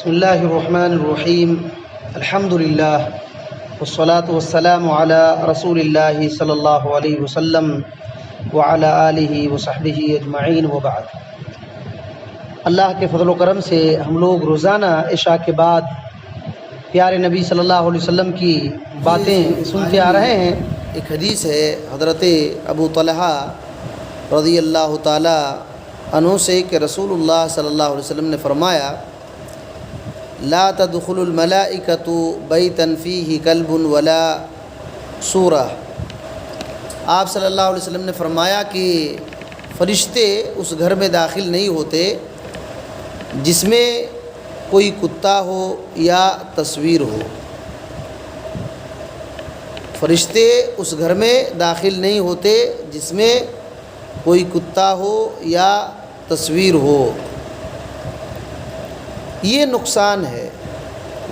بسم اللہ الرحمن الرحیم الحمد للہ والصلاة والسلام علی رسول اللہ صلی اللہ علیہ وسلم وعلی آلہ وصحبہ اجمعین وبعد۔ اللہ کے فضل و کرم سے ہم لوگ روزانہ عشاء کے بعد پیارے نبی صلی اللہ علیہ وسلم کی باتیں سنتے آ رہے ہیں۔ ایک حدیث ہے حضرت ابو طلحہ رضی اللہ تعالی عنہ سے کہ رسول اللہ صلی اللہ علیہ وسلم نے فرمایا لا تدخل الملائکۃ بیتا فیہ کلب ولا سورہ۔ آپ صلی اللہ علیہ وسلم نے فرمایا کہ فرشتے اس گھر میں داخل نہیں ہوتے جس میں کوئی کتا ہو یا تصویر ہو۔ فرشتے اس گھر میں داخل نہیں ہوتے جس میں کوئی کتا ہو یا تصویر ہو۔ یہ نقصان ہے،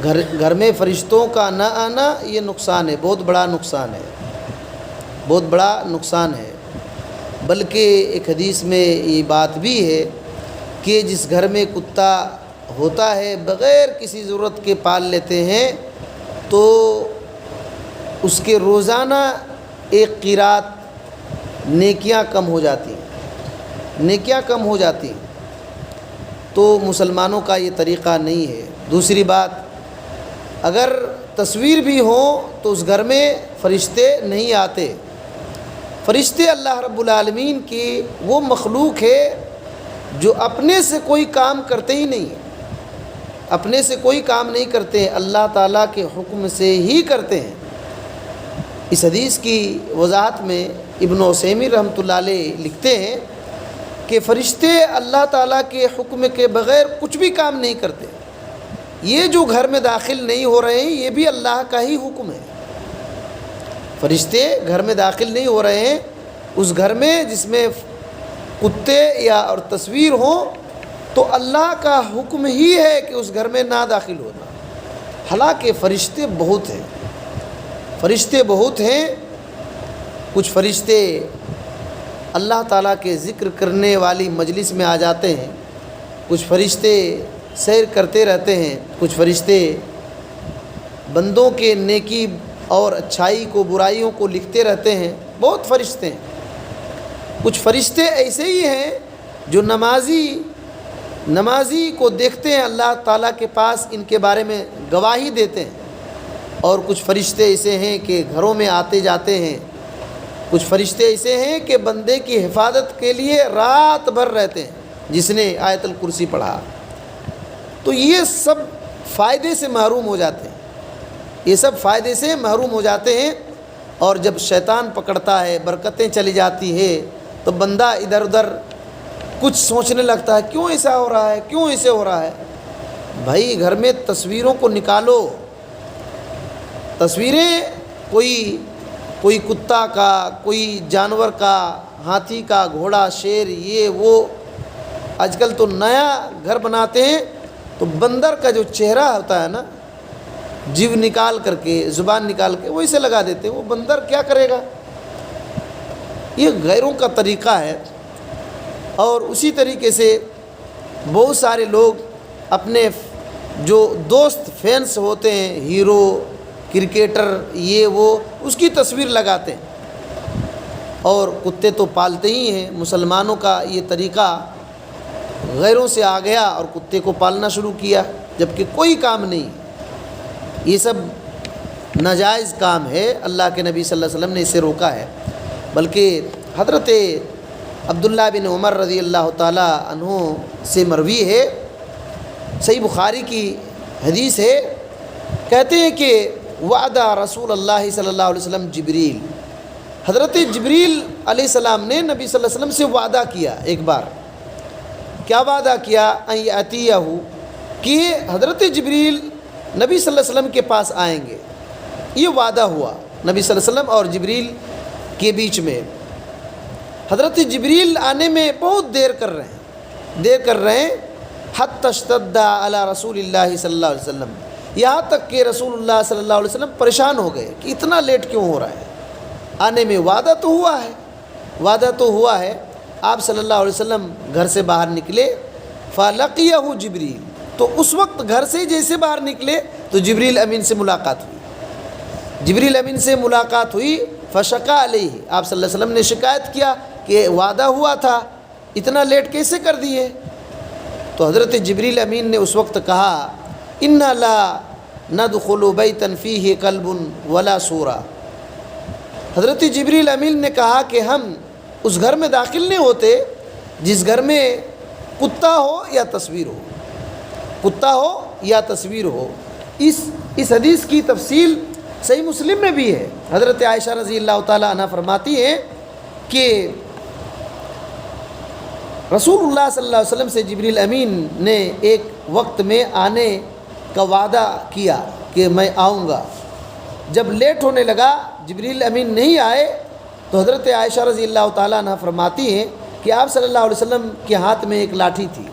گھر میں فرشتوں کا نہ آنا یہ نقصان ہے، بہت بڑا نقصان ہے، بہت بڑا نقصان ہے۔ بلکہ ایک حدیث میں یہ بات بھی ہے کہ جس گھر میں کتا ہوتا ہے بغیر کسی ضرورت کے پال لیتے ہیں تو اس کے روزانہ ایک قیرات نیکیاں کم ہو جاتی ہیں، نیکیاں کم ہو جاتی ہیں۔ تو مسلمانوں کا یہ طریقہ نہیں ہے۔ دوسری بات، اگر تصویر بھی ہوں تو اس گھر میں فرشتے نہیں آتے۔ فرشتے اللہ رب العالمین کی وہ مخلوق ہے جو اپنے سے کوئی کام کرتے ہی نہیں ہیں، اپنے سے کوئی کام نہیں کرتے ہیں، اللہ تعالیٰ کے حکم سے ہی کرتے ہیں۔ اس حدیث کی وضاحت میں ابن عثیمین رحمۃ اللہ علیہ لکھتے ہیں کہ فرشتے اللہ تعالیٰ کے حکم کے بغیر کچھ بھی کام نہیں کرتے۔ یہ جو گھر میں داخل نہیں ہو رہے ہیں یہ بھی اللہ کا ہی حکم ہے۔ فرشتے گھر میں داخل نہیں ہو رہے ہیں، اس گھر میں جس میں کتے یا اور تصویر ہوں تو اللہ کا حکم ہی ہے کہ اس گھر میں نہ داخل ہونا۔ حالانکہ فرشتے بہت ہیں، فرشتے بہت ہیں۔ کچھ فرشتے اللہ تعالیٰ کے ذکر کرنے والی مجلس میں آ جاتے ہیں، کچھ فرشتے سیر کرتے رہتے ہیں، کچھ فرشتے بندوں کے نیکی اور اچھائی کو برائیوں کو لکھتے رہتے ہیں، بہت فرشتے ہیں۔ کچھ فرشتے ایسے ہی ہیں جو نمازی کو دیکھتے ہیں اللہ تعالیٰ کے پاس ان کے بارے میں گواہی دیتے ہیں، اور کچھ فرشتے ایسے ہیں کہ گھروں میں آتے جاتے ہیں، کچھ فرشتے ایسے ہیں کہ بندے کی حفاظت کے لیے رات بھر رہتے ہیں، جس نے آیت الکرسی پڑھا تو یہ سب فائدے سے محروم ہو جاتے ہیں، یہ سب فائدے سے محروم ہو جاتے ہیں۔ اور جب شیطان پکڑتا ہے، برکتیں چلی جاتی ہے تو بندہ ادھر ادھر کچھ سوچنے لگتا ہے، کیوں ایسا ہو رہا ہے، کیوں ایسے ہو رہا ہے۔ بھائی گھر میں تصویروں کو نکالو، تصویریں کوئی کتا کا، کوئی جانور کا، ہاتھی کا، گھوڑا، شیر، یہ وہ۔ آج کل تو نیا گھر بناتے ہیں تو بندر کا جو چہرہ ہوتا ہے نا، جیو نکال کر کے، زبان نکال کے وہ اسے لگا دیتے ہیں۔ وہ بندر کیا کرے گا؟ یہ غیروں کا طریقہ ہے۔ اور اسی طریقے سے بہت سارے لوگ اپنے جو دوست فینس ہوتے ہیں، ہیرو، کرکٹر، یہ وہ، اس کی تصویر لگاتے ہیں۔ اور کتے تو پالتے ہی ہیں۔ مسلمانوں کا یہ طریقہ غیروں سے آ گیا اور کتے کو پالنا شروع کیا، جبکہ کوئی کام نہیں۔ یہ سب ناجائز کام ہے، اللہ کے نبی صلی اللہ علیہ وسلم نے اسے روکا ہے۔ بلکہ حضرت عبداللہ بن عمر رضی اللہ تعالی عنہ سے مروی ہے، صحیح بخاری کی حدیث ہے، کہتے ہیں کہ وعدہ رسول اللہ صلی اللہ علیہ وسلم جبریل، حضرت جبریل علیہ السلام نے نبی صلی اللہ علیہ وسلم سے وعدہ کیا۔ ایک بار کیا وعدہ کیا؟ ان یاتیہ، کہ حضرت جبریل نبی صلی اللہ علیہ وسلم کے پاس آئیں گے۔ یہ وعدہ ہوا نبی صلی اللہ علیہ وسلم اور جبریل کے بیچ میں۔ حضرت جبریل آنے میں بہت دیر کر رہے ہیں، حتی اشتد علی رسول اللہ صلی اللہ علیہ وسلم، یہاں تک کہ رسول اللہ صلی اللہ علیہ وسلم پریشان ہو گئے کہ اتنا لیٹ کیوں ہو رہا ہے آنے میں۔ وعدہ تو ہوا ہے۔ آپ صلی اللہ علیہ وسلم گھر سے باہر نکلے، فلقیہ جبریل، تو اس وقت گھر سے جیسے باہر نکلے تو جبریل امین سے ملاقات ہوئی، جبریل امین سے ملاقات ہوئی، فشقا علیہ، آپ صلی اللہ علیہ وسلم نے شکایت کیا کہ وعدہ ہوا تھا، اتنا لیٹ کیسے کر دیے؟ تو حضرت جبریل امین نے اس وقت کہا انا لا ندخل بیتا فیہ کلب ولا سورہ، حضرت جبریل امین نے کہا کہ ہم اس گھر میں داخل نہیں ہوتے جس گھر میں کتا ہو یا تصویر ہو، کتا ہو یا تصویر ہو۔ اس حدیث کی تفصیل صحیح مسلم میں بھی ہے، حضرت عائشہ رضی اللہ تعالیٰ عنہ فرماتی ہیں کہ رسول اللہ صلی اللہ علیہ وسلم سے جبریل امین نے ایک وقت میں آنے کا وعدہ کیا کہ میں آؤں گا، جب لیٹ ہونے لگا جبریل امین نہیں آئے تو حضرت عائشہ رضی اللہ تعالیٰ عنہ فرماتی ہیں کہ آپ صلی اللہ علیہ وسلم کے ہاتھ میں ایک لاٹھی تھی،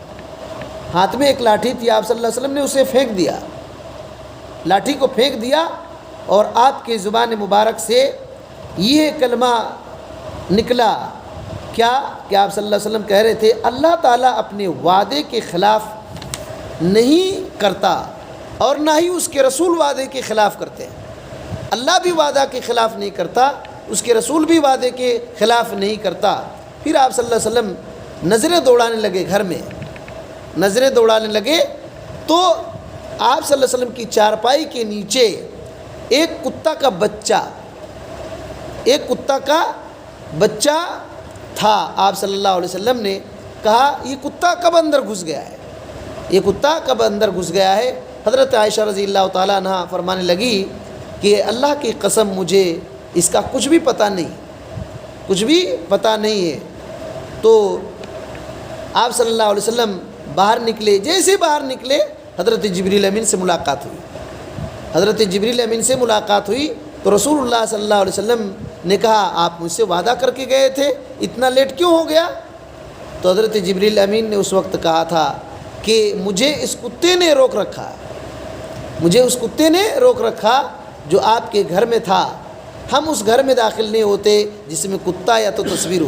ہاتھ میں ایک لاٹھی تھی، آپ صلی اللہ علیہ وسلم نے اسے پھینک دیا، لاٹھی کو پھینک دیا، اور آپ کے زبان مبارک سے یہ کلمہ نکلا کیا کہ آپ صلی اللہ علیہ وسلم کہہ رہے تھے اللہ تعالیٰ اپنے وعدے کے خلاف نہیں کرتا اور نہ ہی اس کے رسول وعدے کے خلاف کرتے ہیں، اللہ بھی وعدہ کے خلاف نہیں کرتا، اس کے رسول بھی وعدے کے خلاف نہیں کرتا۔ پھر آپ صلی اللہ علیہ وسلم نظریں دوڑانے لگے، گھر میں نظریں دوڑانے لگے تو آپ صلی اللہ علیہ وسلم کی چارپائی کے نیچے ایک کتا کا بچہ تھا۔ آپ صلی اللہ علیہ وسلم نے کہا یہ کتا کب اندر گھس گیا ہے، یہ کتا کب اندر گھس گیا ہے؟ حضرت عائشہ رضی اللہ تعالیٰ عنہ فرمانے لگی کہ اللہ کی قسم مجھے اس کا کچھ بھی پتہ نہیں ہے۔ تو آپ صلی اللہ علیہ وسلم باہر نکلے، جیسے باہر نکلے حضرت جبریل امین سے ملاقات ہوئی، حضرت جبریل امین سے ملاقات ہوئی تو رسول اللہ صلی اللہ علیہ وسلم نے کہا آپ مجھ سے وعدہ کر کے گئے تھے، اتنا لیٹ کیوں ہو گیا؟ تو حضرت جبریل امین نے اس وقت کہا تھا کہ مجھے اس کتے نے روک رکھا جو آپ کے گھر میں تھا، ہم اس گھر میں داخل نہیں ہوتے جس میں کتا یا تو تصویر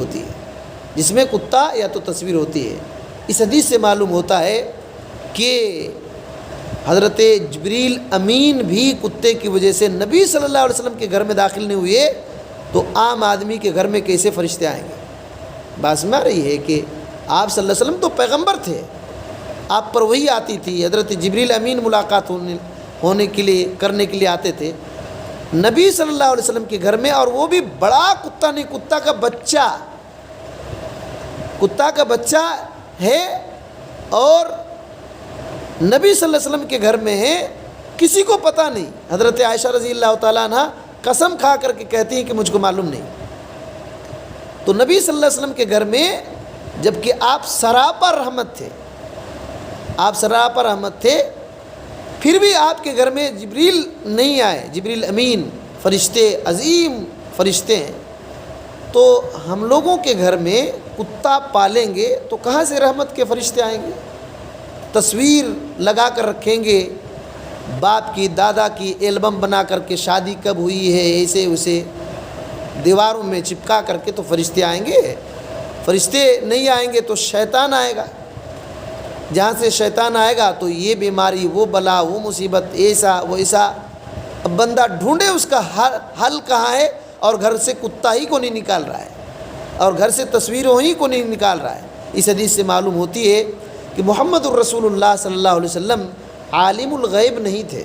ہوتی ہے، اس حدیث سے معلوم ہوتا ہے کہ حضرت جبریل امین بھی کتے کی وجہ سے نبی صلی اللہ علیہ وسلم کے گھر میں داخل نہیں ہوئے تو عام آدمی کے گھر میں کیسے فرشتے آئیں گے؟ بات سمجھ رہی ہے کہ آپ صلی اللہ علیہ وسلم تو پیغمبر تھے، آپ پر وہی آتی تھی، حضرت جبریل امین ملاقات کرنے کے لیے آتے تھے نبی صلی اللہ علیہ وسلم کے گھر میں، اور وہ بھی بڑا کتا نہیں، کتا کا بچہ ہے، اور نبی صلی اللہ علیہ وسلم کے گھر میں ہے، کسی کو پتہ نہیں۔ حضرت عائشہ رضی اللہ تعالیٰ عنہ قسم کھا کر کے کہتی ہیں کہ مجھ کو معلوم نہیں۔ تو نبی صلی اللہ علیہ وسلم کے گھر میں جبکہ آپ سراپا رحمت تھے، پھر بھی آپ کے گھر میں جبریل نہیں آئے، جبریل امین فرشتے، عظیم فرشتے ہیں، تو ہم لوگوں کے گھر میں کتا پالیں گے تو کہاں سے رحمت کے فرشتے آئیں گے؟ تصویر لگا کر رکھیں گے، باپ کی دادا کی البم بنا کر کے شادی کب ہوئی ہے ایسے اسے دیواروں میں چپکا کر کے تو فرشتے آئیں گے؟ فرشتے نہیں آئیں گے تو شیطان آئے گا، جہاں سے شیطان آئے گا تو یہ بیماری، وہ بلا، وہ مصیبت، ایسا وہ ایسا، اب بندہ ڈھونڈے اس کا حل کہاں ہے، اور گھر سے کتا ہی کو نہیں نکال رہا ہے، اور گھر سے تصویروں ہی کو نہیں نکال رہا ہے۔ اس حدیث سے معلوم ہوتی ہے کہ محمد الرسول اللہ صلی اللہ علیہ وسلم عالم الغیب نہیں تھے،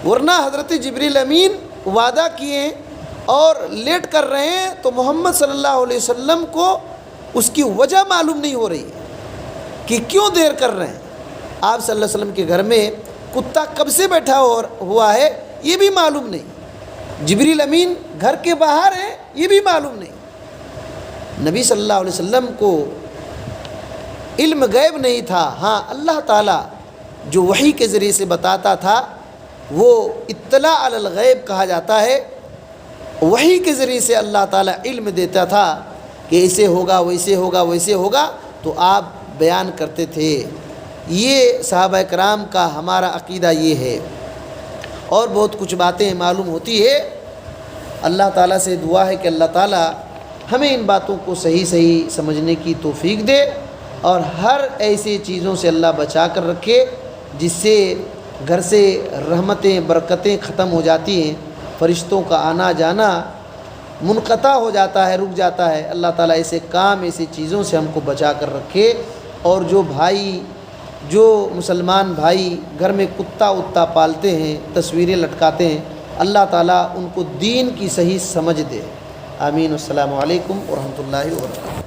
ورنہ حضرت جبریل امین وعدہ کیے اور لیٹ کر رہے ہیں تو محمد صلی اللہ علیہ وسلم کو اس کی وجہ معلوم نہیں ہو رہی ہے کہ کیوں دیر کر رہے ہیں۔ آپ صلی اللہ علیہ وسلم کے گھر میں کتا کب سے بیٹھا ہوا ہے یہ بھی معلوم نہیں، جبریل امین گھر کے باہر ہے یہ بھی معلوم نہیں۔ نبی صلی اللہ علیہ وسلم کو علم غیب نہیں تھا، ہاں اللہ تعالیٰ جو وحی کے ذریعے سے بتاتا تھا وہ اطلاع علی الغیب کہا جاتا ہے، وحی کے ذریعے سے اللہ تعالیٰ علم دیتا تھا کہ ایسے ہوگا ویسے ہوگا ویسے ہوگا، تو آپ بیان کرتے تھے۔ یہ صحابہ کرام کا ہمارا عقیدہ یہ ہے، اور بہت کچھ باتیں معلوم ہوتی ہے۔ اللہ تعالیٰ سے دعا ہے کہ اللہ تعالیٰ ہمیں ان باتوں کو صحیح سمجھنے کی توفیق دے، اور ہر ایسی چیزوں سے اللہ بچا کر رکھے جس سے گھر سے رحمتیں برکتیں ختم ہو جاتی ہیں، فرشتوں کا آنا جانا منقطع ہو جاتا ہے، رک جاتا ہے۔ اللہ تعالیٰ ایسے کام ایسی چیزوں سے ہم کو بچا کر رکھے۔ اور جو مسلمان بھائی گھر میں کتا وتا پالتے ہیں، تصویریں لٹکاتے ہیں، اللہ تعالیٰ ان کو دین کی صحیح سمجھ دے۔ آمین۔ السلام علیکم ورحمۃ اللہ وبرکاتہ۔